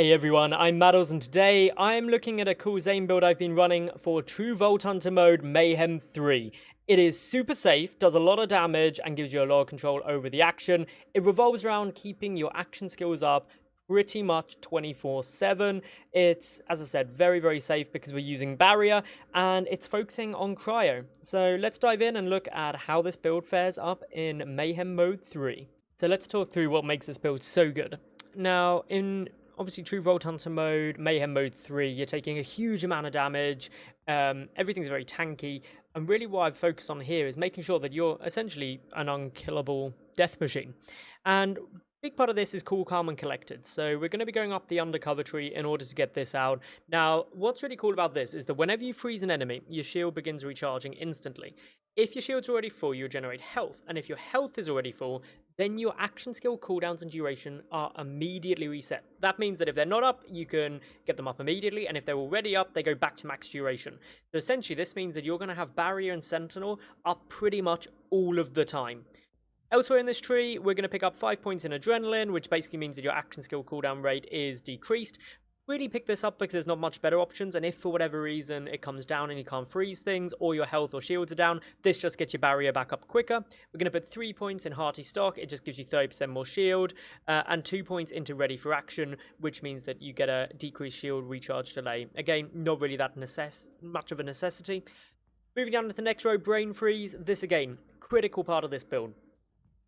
Hey everyone, I'm Madals and today I'm looking at a cool Zane build I've been running for True Vault Hunter mode Mayhem 3. It is super safe, does a lot of damage and gives you a lot of control over the action. It revolves around keeping your action skills up pretty much 24/7. It's, as I said, very safe because we're using barrier and it's focusing on cryo. So let's dive in and look at how this build fares up in Mayhem mode 3. So let's talk through what makes this build so good. Now, in obviously True Vault Hunter mode, Mayhem mode 3, you're taking a huge amount of damage, everything's very tanky, and really what I've focused on here is making sure that you're essentially an unkillable death machine. And big part of this is cool, calm, and collected. So we're going to be going up the undercover tree in order to get this out. Now, what's really cool about this is that whenever you freeze an enemy, your shield begins recharging instantly. If your shield's already full, you generate health. And if your health is already full, then your action skill cooldowns and duration are immediately reset. That means that if they're not up, you can get them up immediately. And if they're already up, they go back to max duration. So essentially, this means that you're going to have Barrier and Sentinel up pretty much all of the time. Elsewhere in this tree, we're going to pick up 5 points in Adrenaline, which basically means that your action skill cooldown rate is decreased. Really pick this up because there's not much better options, and if for whatever reason it comes down and you can't freeze things, or your health or shields are down, this just gets your barrier back up quicker. We're going to put 3 points in Hearty Stock, it just gives you 30% more shield, and 2 points into Ready for Action, which means that you get a decreased shield recharge delay. Again, not really that much of a necessity. Moving down to the next row, Brain Freeze. This again, critical part of this build.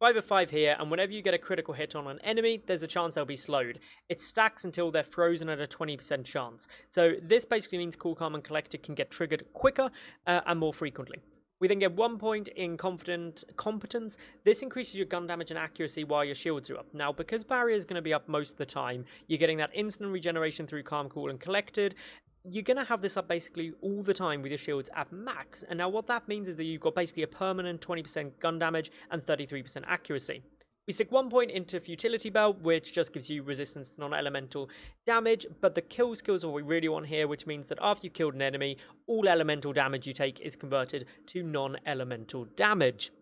5 of 5 here, and whenever you get a critical hit on an enemy, there's a chance they'll be slowed. It stacks until they're frozen at a 20% chance. So this basically means Cool, Calm, and Collected can get triggered quicker and more frequently. We then get 1 point in Competence. This increases your gun damage and accuracy while your shields are up. Now, because Barrier is going to be up most of the time, you're getting that instant regeneration through Calm, Cool, and Collected. You're going to have this up basically all the time with your shields at max. And now what that means is that you've got basically a permanent 20% gun damage and 33% accuracy. We stick 1 point into Futility Belt, which just gives you resistance to non-elemental damage, but the kill skill is what we really want here, which means that after you've killed an enemy, all elemental damage you take is converted to non-elemental damage.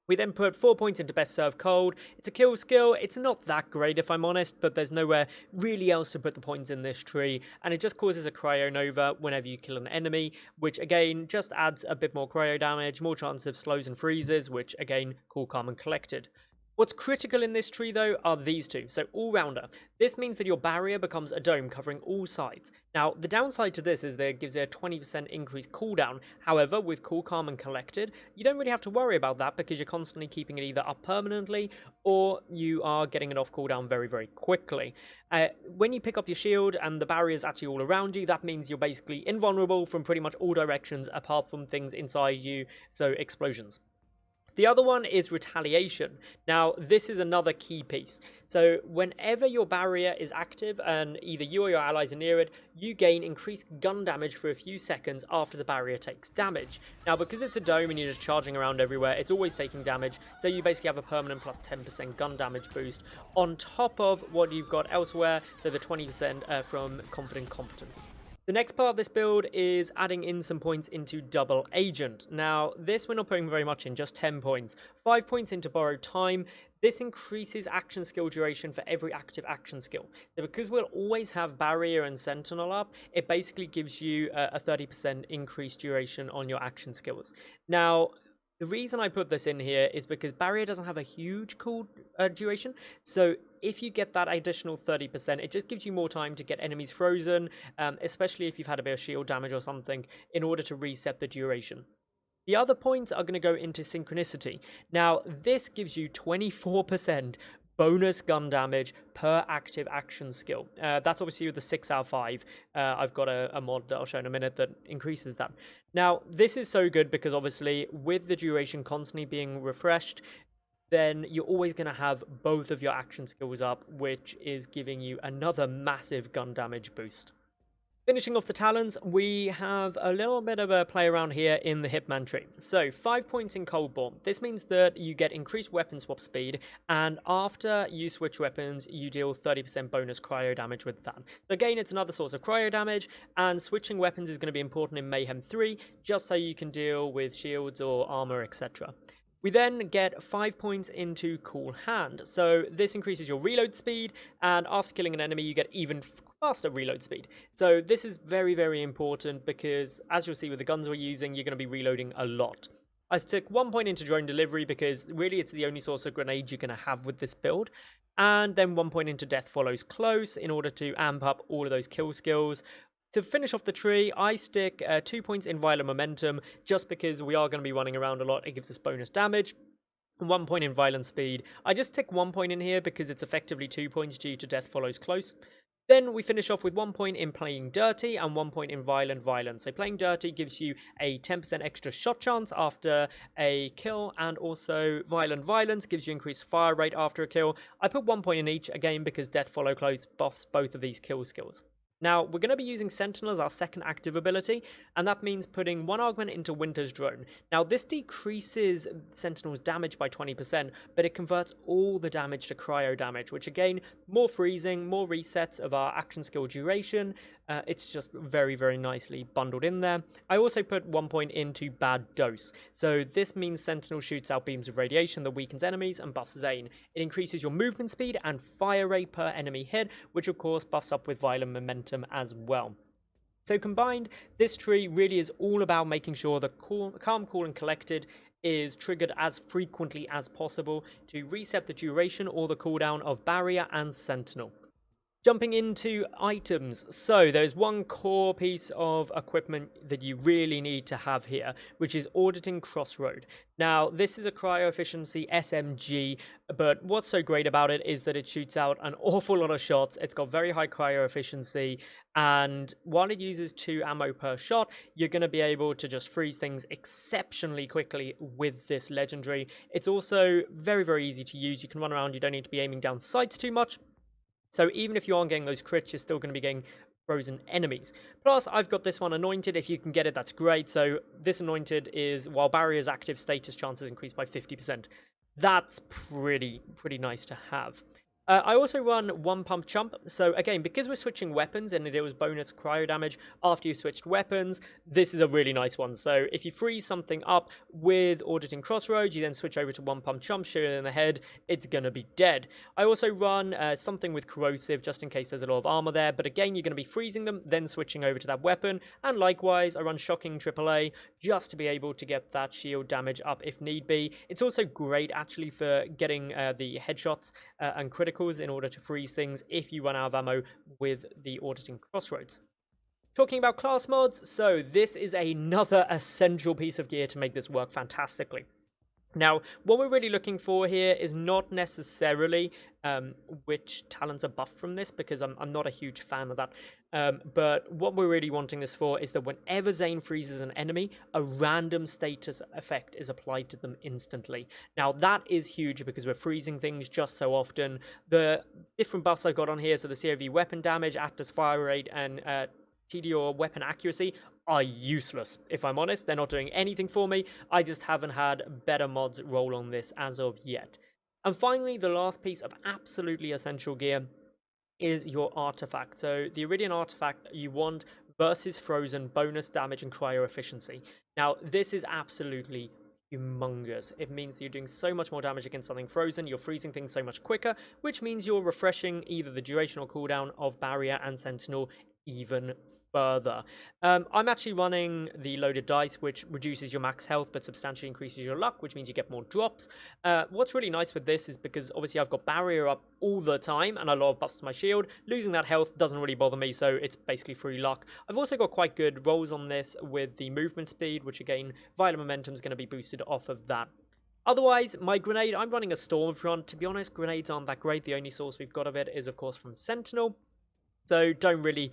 We then put 4 points into Best Served Cold. It's a kill skill. It's not that great if I'm honest, but there's nowhere really else to put the points in this tree. And it just causes a Cryo Nova whenever you kill an enemy, which again just adds a bit more cryo damage, more chance of slows and freezes, which again, Cool, Calm, and Collected. What's critical in this tree, though, are these two. So, All-Rounder. This means that your barrier becomes a dome covering all sides. Now, the downside to this is that it gives it a 20% increased cooldown. However, with Cool, Calm, and Collected, you don't really have to worry about that because you're constantly keeping it either up permanently or you are getting it off cooldown very quickly. When you pick up your shield and the barrier is actually all around you, that means you're basically invulnerable from pretty much all directions apart from things inside you, so explosions. The other one is Retaliation. Now, this is another key piece. So, whenever your barrier is active and either you or your allies are near it, you gain increased gun damage for a few seconds after the barrier takes damage. Now, because it's a dome and you're just charging around everywhere, it's always taking damage, so you basically have a permanent plus 10% gun damage boost on top of what you've got elsewhere, so the 20% from Confident Competence. The next part of this build is adding in some points into Double Agent. Now, this we're not putting very much in, just 10 points. 5 points into Borrowed Time. This increases action skill duration for every active action skill. So because we'll always have Barrier and Sentinel up, it basically gives you a 30% increased duration on your action skills. Now, the reason I put this in here is because Barrier doesn't have a huge cool duration, so if you get that additional 30%, it just gives you more time to get enemies frozen, especially if you've had a bit of shield damage or something, in order to reset the duration. The other points are going to go into Synchronicity. Now, this gives you 24% bonus gun damage per active action skill. That's obviously with the 6 out of 5. I've got a mod that I'll show in a minute that increases that. Now, this is so good because obviously with the duration constantly being refreshed, then you're always going to have both of your action skills up, which is giving you another massive gun damage boost. Finishing off the talents, we have a little bit of a play around here in the Hitman tree. So, 5 points in Coldborn. This means that you get increased weapon swap speed, and after you switch weapons, you deal 30% bonus cryo damage with that. So again, it's another source of cryo damage, and switching weapons is going to be important in Mayhem 3, just so you can deal with shields or armor, etc. We then get 5 points into Cool Hand. So this increases your reload speed, and after killing an enemy, you get even faster reload speed. So this is very, very important because, as you'll see with the guns we're using, you're going to be reloading a lot. I took 1 point into Drone Delivery because really it's the only source of grenade you're going to have with this build. And then 1 point into Death Follows Close in order to amp up all of those kill skills. To finish off the tree, I stick 2 points in Violent Momentum just because we are going to be running around a lot. It gives us bonus damage. 1 point in Violent Speed. I just tick 1 point in here because it's effectively 2 points due to Death Follows Close. Then we finish off with 1 point in Playing Dirty and 1 point in Violent Violence. So Playing Dirty gives you a 10% extra shot chance after a kill, and also Violent Violence gives you increased fire rate after a kill. I put 1 point in each, again, because Death Follow Close buffs both of these kill skills. Now, we're going to be using Sentinel as our second active ability, and that means putting 1 augment into Winter's Drone. Now, this decreases Sentinel's damage by 20%, but it converts all the damage to cryo damage, which again, more freezing, more resets of our action skill duration. It's just very, very nicely bundled in there. I also put 1 point into Bad Dose. So this means Sentinel shoots out beams of radiation that weakens enemies and buffs Zane. It increases your movement speed and fire rate per enemy hit, which of course buffs up with Violent Momentum as well. So combined, this tree really is all about making sure that Calm, Cool and Collected is triggered as frequently as possible to reset the duration or the cooldown of Barrier and Sentinel. Jumping into items, so there's one core piece of equipment that you really need to have here, which is Auditing Crossroad. Now, this is a cryo efficiency SMG, but what's so great about it is that it shoots out an awful lot of shots. It's got very high cryo efficiency, and while it uses 2 ammo per shot, you're going to be able to just freeze things exceptionally quickly with this legendary. It's also very, very easy to use. You can run around, you don't need to be aiming down sights too much. So even if you aren't getting those crits, you're still going to be getting frozen enemies. Plus, I've got this one anointed. If you can get it, that's great. So this anointed is, while barrier's active, status chances increased by 50%. That's pretty nice to have. I also run 1 pump chump, so again, because we're switching weapons and it deals bonus cryo damage after you've switched weapons, this is a really nice one. So if you freeze something up with Auditing Crossroads, you then switch over to 1 pump chump, shoot it in the head, it's gonna be dead. I also run something with corrosive, just in case there's a lot of armor there, but again, you're gonna be freezing them, then switching over to that weapon, and likewise, I run Shocking AAA, just to be able to get that shield damage up if need be. It's also great, actually, for getting the headshots and critical in order to freeze things if you run out of ammo with the Auditing Crossroads. Talking about class mods, so this is another essential piece of gear to make this work fantastically. Now, what we're really looking for here is not necessarily which talents are buffed from this, because I'm not a huge fan of that. But what we're really wanting this for is that whenever Zane freezes an enemy, a random status effect is applied to them instantly. Now, that is huge because we're freezing things just so often. The different buffs I've got on here, so the COV weapon damage, actor's fire rate, and TD or weapon accuracy, are useless, if I'm honest. They're not doing anything for me. I just haven't had better mods roll on this as of yet. And finally, the last piece of absolutely essential gear is your artifact. So the Iridian artifact you want versus Frozen, bonus damage and cryo efficiency. Now, this is absolutely humongous. It means that you're doing so much more damage against something frozen, you're freezing things so much quicker, which means you're refreshing either the duration or cooldown of Barrier and Sentinel even further. I'm actually running the loaded dice, which reduces your max health but substantially increases your luck, which means you get more drops. What's really nice with this is because obviously I've got Barrier up all the time and a lot of buffs to my shield. Losing that health doesn't really bother me, so it's basically free luck. I've also got quite good rolls on this with the movement speed, which again, Violent Momentum is going to be boosted off of that. Otherwise, my grenade, I'm running a Stormfront. To be honest, grenades aren't that great. The only source we've got of it is, of course, from Sentinel. So don't really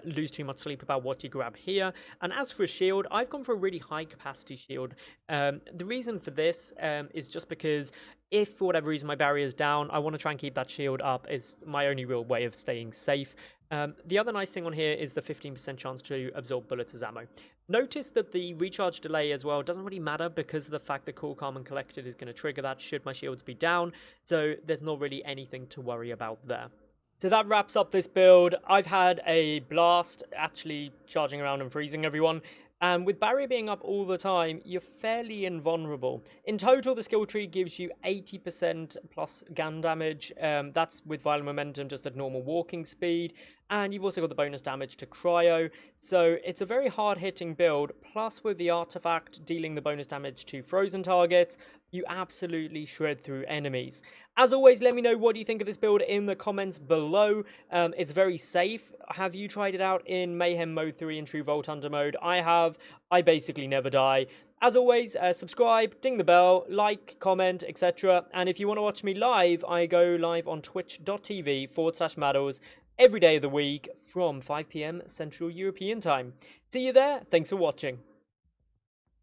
lose too much sleep about what you grab here. And as for a shield, I've gone for a really high capacity shield. The reason for this is just because if for whatever reason my barrier is down, I want to try and keep that shield up. It's my only real way of staying safe. The other nice thing on here is the 15% chance to absorb bullets as ammo. Notice that the recharge delay as well doesn't really matter because of the fact that Cool, Calm and Collected is going to trigger that should my shields be down. So there's not really anything to worry about there. So that wraps up this build. I've had a blast actually charging around and freezing everyone. And with barrier being up all the time, you're fairly invulnerable. In total, the skill tree gives you 80% plus gun damage. That's with violent momentum, just at normal walking speed. And you've also got the bonus damage to cryo. So it's a very hard-hitting build. Plus, with the artifact dealing the bonus damage to frozen targets, you absolutely shred through enemies. As always, let me know what you think of this build in the comments below. It's very safe. Have you tried it out in Mayhem Mode 3 and True Vault Hunter mode? I have. I basically never die. As always, subscribe, ding the bell, like, comment, etc. And if you want to watch me live, I go live on twitch.tv/Madals every day of the week from 5 PM Central European Time. See you there. Thanks for watching.